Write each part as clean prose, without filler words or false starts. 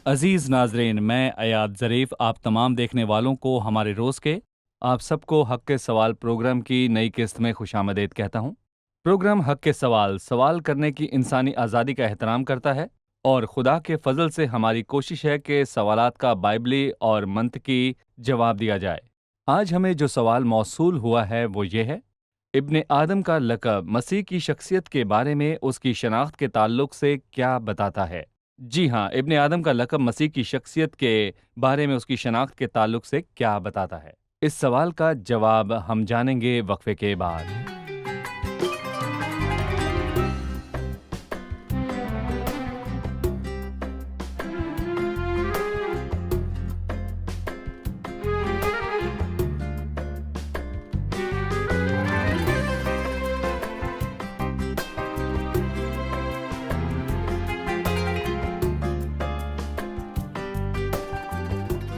عزیز ناظرین، میں Ayad Zarif آپ تمام دیکھنے والوں کو ہمارے روز کے آپ سب کو حق کے سوال پروگرام کی نئی قسط میں خوش آمدید کہتا ہوں۔ پروگرام حق کے سوال کرنے کی انسانی آزادی کا احترام کرتا ہے اور خدا کے فضل سے ہماری کوشش ہے کہ سوالات کا بائبلی اور منطقی جواب دیا جائے۔ آج ہمیں جو سوال موصول ہوا ہے وہ یہ ہے: ابن آدم کا لقب مسیح کی شخصیت کے بارے میں اس کی شناخت کے تعلق سے کیا بتاتا ہے؟ جی ہاں، ابن آدم کا لقب مسیح کی شخصیت کے بارے میں اس کی شناخت کے تعلق سے کیا بتاتا ہے؟ اس سوال کا جواب ہم جانیں گے وقفے کے بعد۔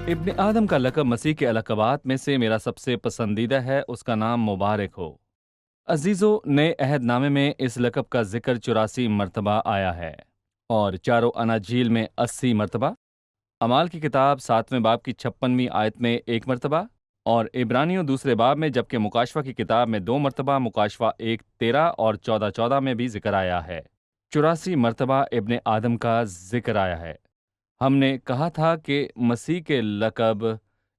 ابن آدم کا لقب مسیح کے القابات میں سے میرا سب سے پسندیدہ ہے، اس کا نام مبارک ہو۔ عزیزو، نئے عہد نامے میں اس لقب کا ذکر 84 مرتبہ آیا ہے اور چاروں اناجیل میں 80 مرتبہ، اعمال کی کتاب 7ویں باب کی 56ویں آیت میں 1 مرتبہ، اور عبرانیوں دوسرے باب میں، جبکہ مکاشفہ کی کتاب میں 2 مرتبہ، مکاشفہ 1:13 اور 14:14 میں بھی ذکر آیا ہے۔ 84 مرتبہ ابن آدم کا ذکر آیا ہے۔ ہم نے کہا تھا کہ مسیح کے لقب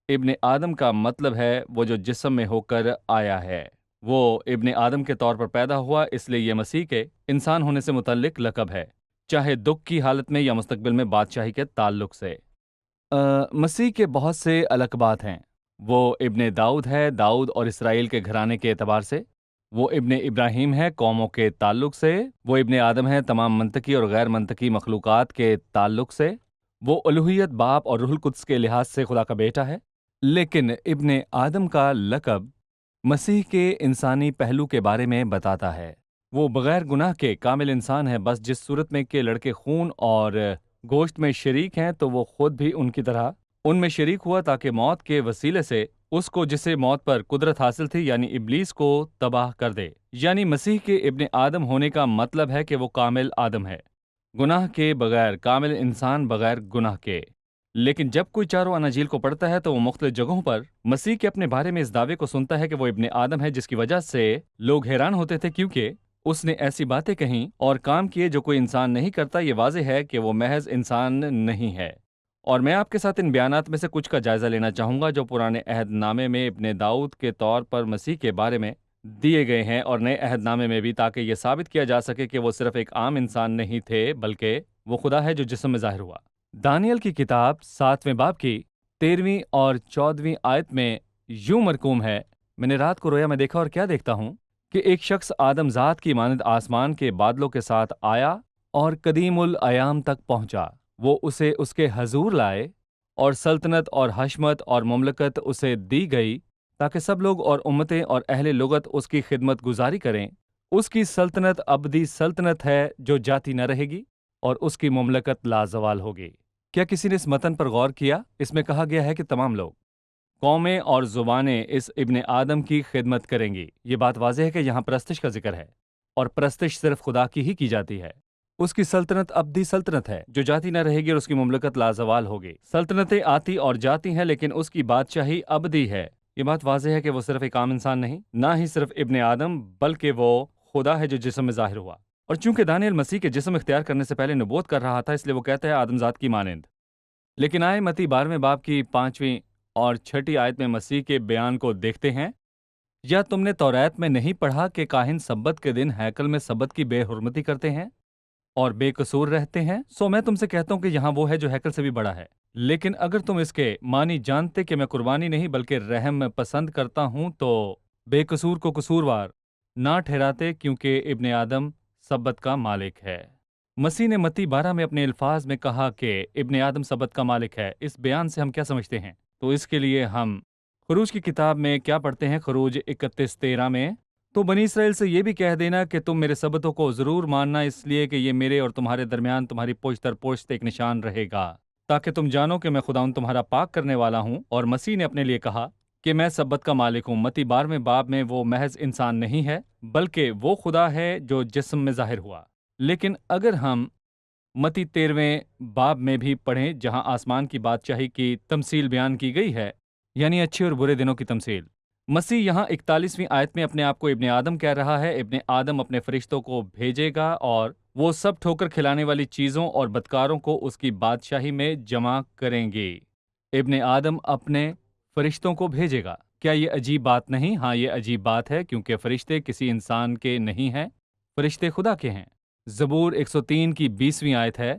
ابن آدم کا مطلب ہے وہ جو جسم میں ہو کر آیا ہے۔ وہ ابن آدم کے طور پر پیدا ہوا، اس لیے یہ مسیح کے انسان ہونے سے متعلق لقب ہے، چاہے دکھ کی حالت میں یا مستقبل میں بادشاہی کے تعلق سے۔ مسیح کے بہت سے القابات ہیں۔ وہ ابن داؤد ہے، داؤد اور اسرائیل کے گھرانے کے اعتبار سے۔ وہ ابن ابراہیم ہے، قوموں کے تعلق سے۔ وہ ابن آدم ہے، تمام منطقی اور غیر منطقی مخلوقات کے تعلق سے۔ وہ الوہیت باپ اور روح القدس کے لحاظ سے خدا کا بیٹا ہے۔ لیکن ابن آدم کا لقب مسیح کے انسانی پہلو کے بارے میں بتاتا ہے۔ وہ بغیر گناہ کے کامل انسان ہے، بس جس صورت میں کہ لڑکے خون اور گوشت میں شریک ہیں تو وہ خود بھی ان کی طرح ان میں شریک ہوا، تاکہ موت کے وسیلے سے اس کو جسے موت پر قدرت حاصل تھی، یعنی ابلیس کو تباہ کر دے۔ یعنی مسیح کے ابن آدم ہونے کا مطلب ہے کہ وہ کامل آدم ہے، گناہ کے بغیر، کامل انسان بغیر گناہ کے۔ لیکن جب کوئی چاروں اناجیل کو پڑھتا ہے تو وہ مختلف جگہوں پر مسیح کے اپنے بارے میں اس دعوے کو سنتا ہے کہ وہ ابن آدم ہے، جس کی وجہ سے لوگ حیران ہوتے تھے، کیونکہ اس نے ایسی باتیں کہیں اور کام کیے جو کوئی انسان نہیں کرتا۔ یہ واضح ہے کہ وہ محض انسان نہیں ہے، اور میں آپ کے ساتھ ان بیانات میں سے کچھ کا جائزہ لینا چاہوں گا جو پرانے عہد نامے میں ابن داؤد کے طور پر مسیح کے بارے میں دیے گئے ہیں، اور نئے عہد نامے میں بھی، تاکہ یہ ثابت کیا جا سکے کہ وہ صرف ایک عام انسان نہیں تھے، بلکہ وہ خدا ہے جو جسم میں ظاہر ہوا۔ دانیل کی کتاب 7ویں باب کی 13ویں اور 14ویں آیت میں یوں مرقوم ہے: میں نے رات کو رویا، میں دیکھا اور کیا دیکھتا ہوں کہ ایک شخص آدم ذات کی مانند آسمان کے بادلوں کے ساتھ آیا اور قدیم الایام تک پہنچا۔ وہ اسے اس کے حضور لائے، اور سلطنت اور حشمت اور مملکت اسے دی گئی، تاکہ سب لوگ اور امتیں اور اہل لغت اس کی خدمت گزاری کریں۔ اس کی سلطنت ابدی سلطنت ہے جو جاتی نہ رہے گی، اور اس کی مملکت لازوال ہوگی۔ کیا کسی نے اس متن پر غور کیا؟ اس میں کہا گیا ہے کہ تمام لوگ، قومیں اور زبانیں اس ابن آدم کی خدمت کریں گی۔ یہ بات واضح ہے کہ یہاں پرستش کا ذکر ہے، اور پرستش صرف خدا کی ہی کی جاتی ہے۔ اس کی سلطنت ابدی سلطنت ہے جو جاتی نہ رہے گی، اور اس کی مملکت لازوال ہوگی۔ سلطنتیں آتی اور جاتی ہیں، لیکن اس کی بادشاہی ابدی ہے۔ یہ بات واضح ہے کہ وہ صرف ایک عام انسان نہیں، نہ ہی صرف ابن آدم، بلکہ وہ خدا ہے جو جسم میں ظاہر ہوا۔ اور چونکہ دانیل مسیح کے جسم اختیار کرنے سے پہلے نبوت کر رہا تھا، اس لیے وہ کہتا ہے آدم ذات کی مانند۔ لیکن آئے متی 12ویں باب کی 5ویں اور 6ٹھی آیت میں مسیح کے بیان کو دیکھتے ہیں: یا تم نے توریت میں نہیں پڑھا کہ کاہن سبت کے دن ہیکل میں سبت کی بے حرمتی کرتے ہیں اور بے قصور رہتے ہیں؟ سو میں تم سے کہتا ہوں کہ یہاں وہ ہے جو ہیکل سے بھی بڑا ہے۔ لیکن اگر تم اس کے معنی جانتے کہ میں قربانی نہیں بلکہ رحم پسند کرتا ہوں، تو بے قصور کو قصوروار نہ ٹھہراتے، کیونکہ ابن آدم سبت کا مالک ہے۔ مسیح نے متی 12 میں اپنے الفاظ میں کہا کہ ابن آدم سبت کا مالک ہے۔ اس بیان سے ہم کیا سمجھتے ہیں؟ تو اس کے لیے ہم خروج کی کتاب میں کیا پڑھتے ہیں؟ خروج 31:13 میں: تو بنی اسرائیل سے یہ بھی کہہ دینا کہ تم میرے سبتوں کو ضرور ماننا، اس لیے کہ یہ میرے اور تمہارے درمیان تمہاری پشت در پشت ایک نشان رہے گا، تاکہ تم جانو کہ میں خداوند تمہارا پاک کرنے والا ہوں۔ اور مسیح نے اپنے لیے کہا کہ میں سبت کا مالک ہوں۔ متی 12ویں باب میں وہ محض انسان نہیں ہے، بلکہ وہ خدا ہے جو جسم میں ظاہر ہوا۔ لیکن اگر ہم متی 13ویں باب میں بھی پڑھیں جہاں آسمان کی بادشاہی کی تمثیل بیان کی گئی ہے، یعنی اچھے اور برے دنوں کی تمثیل۔ مسیح یہاں 41ویں آیت میں اپنے آپ کو ابن آدم کہہ رہا ہے۔ ابن آدم اپنے فرشتوں کو بھیجے گا اور وہ سب ٹھوکر کھلانے والی چیزوں اور بدکاروں کو اس کی بادشاہی میں جمع کریں گے۔ ابن آدم اپنے فرشتوں کو بھیجے گا۔ کیا یہ عجیب بات نہیں؟ ہاں، یہ عجیب بات ہے، کیونکہ فرشتے کسی انسان کے نہیں ہیں، فرشتے خدا کے ہیں۔ زبور 103 کی 20ویں آیت ہے،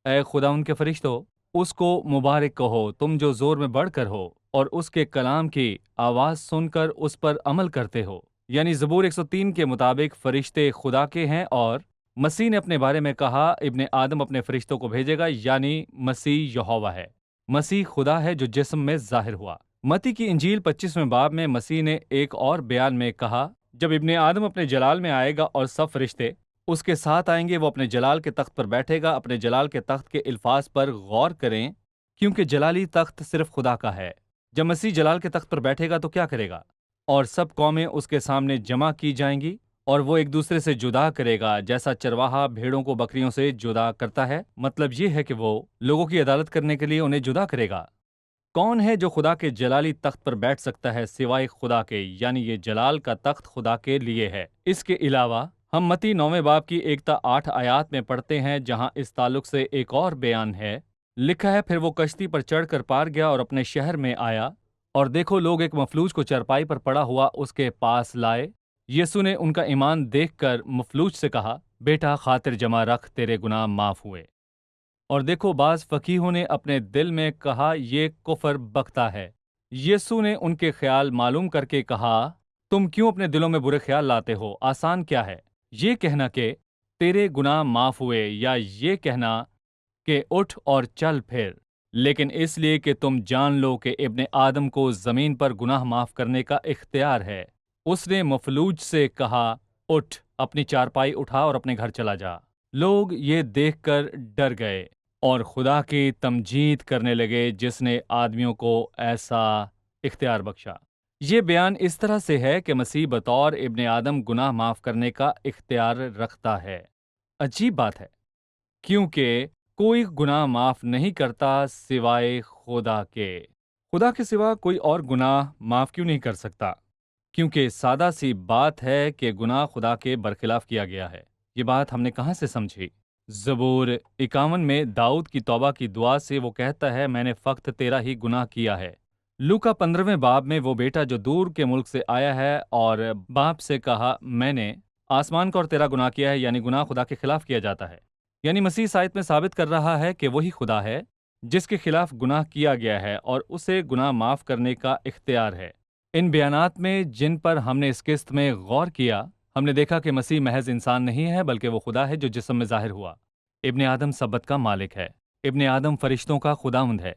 اے خدا ان کے فرشتوں، اس کو مبارک کہو تم جو زور میں بڑھ کر ہو اور اس کے کلام کی آواز سن کر اس پر عمل کرتے ہو۔ یعنی زبور 103 کے مطابق فرشتے خدا کے ہیں، اور مسیح نے اپنے بارے میں کہا ابن آدم اپنے فرشتوں کو بھیجے گا، یعنی مسیح یہوہ ہے، مسیح خدا ہے جو جسم میں ظاہر ہوا۔ متی کی انجیل 25ویں باب میں مسیح نے ایک اور بیان میں کہا، جب ابن آدم اپنے جلال میں آئے گا اور سب فرشتے اس کے ساتھ آئیں گے، وہ اپنے جلال کے تخت پر بیٹھے گا۔ اپنے جلال کے تخت کے الفاظ پر غور کریں، کیونکہ جلالی تخت صرف خدا کا ہے۔ جب مسیح جلال کے تخت پر بیٹھے گا تو کیا کرے گا؟ اور سب قومیں اس کے سامنے جمع کی جائیں گی، اور وہ ایک دوسرے سے جدا کرے گا، جیسا چرواہا بھیڑوں کو بکریوں سے جدا کرتا ہے۔ مطلب یہ ہے کہ وہ لوگوں کی عدالت کرنے کے لیے انہیں جدا کرے گا۔ کون ہے جو خدا کے جلالی تخت پر بیٹھ سکتا ہے سوائے خدا کے؟ یعنی یہ جلال کا تخت خدا کے لیے ہے۔ اس کے علاوہ ہم متی 9ویں باب کی 1 تا 8 آیات میں پڑھتے ہیں، جہاں اس تعلق سے ایک اور بیان ہے۔ لکھا ہے، پھر وہ کشتی پر چڑھ کر پار گیا اور اپنے شہر میں آیا، اور دیکھو لوگ ایک مفلوج کو چرپائی پر پڑا ہوا اس کے پاس لائے۔ یسوع نے ان کا ایمان دیکھ کر مفلوج سے کہا، بیٹا خاطر جمع رکھ، تیرے گناہ معاف ہوئے۔ اور دیکھو بعض فقیہوں نے اپنے دل میں کہا، یہ کفر بکتا ہے۔ یسوع نے ان کے خیال معلوم کر کے کہا، تم کیوں اپنے دلوں میں برے خیال لاتے ہو؟ آسان کیا ہے، یہ کہنا کہ تیرے گناہ معاف ہوئے، یا یہ کہنا کہ اٹھ اور چل پھر؟ لیکن اس لیے کہ تم جان لو کہ ابن آدم کو زمین پر گناہ معاف کرنے کا اختیار ہے۔ اس نے مفلوج سے کہا، اٹھ، اپنی چارپائی اٹھا اور اپنے گھر چلا جا۔ لوگ یہ دیکھ کر ڈر گئے اور خدا کی تمجید کرنے لگے جس نے آدمیوں کو ایسا اختیار بخشا۔ یہ بیان اس طرح سے ہے کہ مسیح بطور ابن آدم گناہ معاف کرنے کا اختیار رکھتا ہے۔ عجیب بات ہے، کیونکہ کوئی گناہ معاف نہیں کرتا سوائے خدا کے۔ خدا کے سوا کوئی اور گناہ معاف کیوں نہیں کر سکتا؟ کیونکہ سادہ سی بات ہے کہ گناہ خدا کے برخلاف کیا گیا ہے۔ یہ بات ہم نے کہاں سے سمجھی؟ زبور 51 میں داؤد کی توبہ کی دعا سے وہ کہتا ہے، میں نے فقط تیرا ہی گناہ کیا ہے۔ لوکا 15ویں باب میں وہ بیٹا جو دور کے ملک سے آیا ہے اور باپ سے کہا، میں نے آسمان کا اور تیرا گناہ کیا ہے، یعنی گناہ خدا کے خلاف کیا جاتا ہے۔ یعنی مسیح اس آیت میں ثابت کر رہا ہے کہ وہی خدا ہے جس کے خلاف گناہ کیا گیا ہے اور اسے گناہ معاف کرنے کا اختیار ہے۔ ان بیانات میں جن پر ہم نے اس قسط میں غور کیا، ہم نے دیکھا کہ مسیح محض انسان نہیں ہے بلکہ وہ خدا ہے جو جسم میں ظاہر ہوا۔ ابن آدم سبت کا مالک ہے۔ ابن آدم فرشتوں کا خداوند ہے۔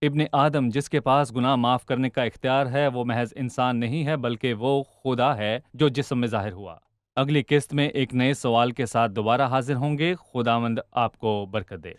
ابن آدم جس کے پاس گناہ معاف کرنے کا اختیار ہے، وہ محض انسان نہیں ہے بلکہ وہ خدا ہے جو جسم میں ظاہر ہوا۔ اگلی قسط میں ایک نئے سوال کے ساتھ دوبارہ حاضر ہوں گے۔ خداوند آپ کو برکت دے۔